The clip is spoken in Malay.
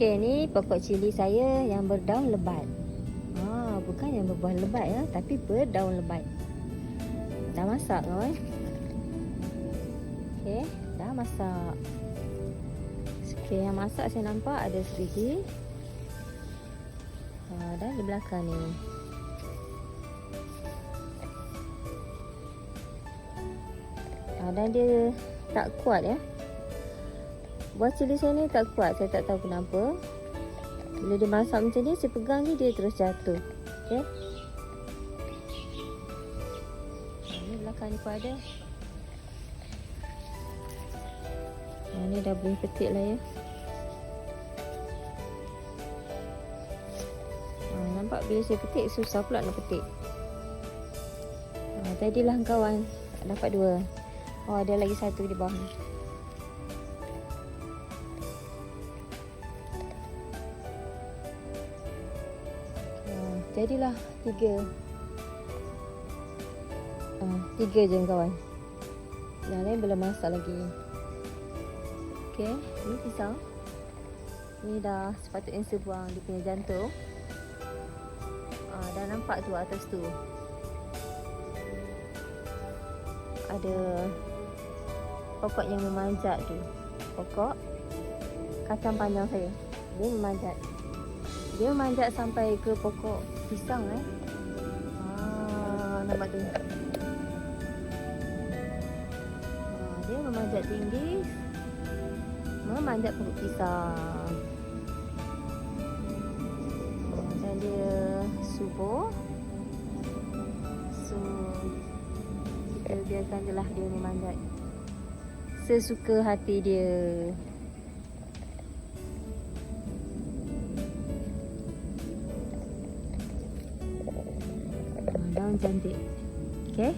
Okey, ni pokok cili saya yang berdaun lebat. Bukan yang berbuah lebat ya, tapi berdaun lebat. Dah masak kawan. Okey, dah masak. Okey, yang masak saya nampak ada sebiji. Dan di belakang ni. Dan dia tak kuat ya. Buah cili saya ni tak kuat, saya tak tahu kenapa. Bila dia masak macam ni, saya pegang ni dia terus jatuh. Okey. Ni belakang ni pun ada. Ni dah boleh petik lah ya. Nampak bila saya petik susah pula nak petik. Tadilah kawan dapat 2. Ada lagi satu di bawah ni. Jadilah 3. 3 je kawan. Yang lain belum masak lagi. Okey, ni pisang. Ni dah sepatutnya saya buang dia punya jantung. Dah nampak tu atas tu. Ada pokok yang memanjat tu. Pokok kacang panjang saya. Dia memanjat. Dia memanjat sampai ke pokok pisang nampak tu. Dia memanjat tinggi, memanjat pokok pisang. Dan dia subur. So kita biarkan je lah dia memanjat sesuka hati dia. Daun cantik. Okey.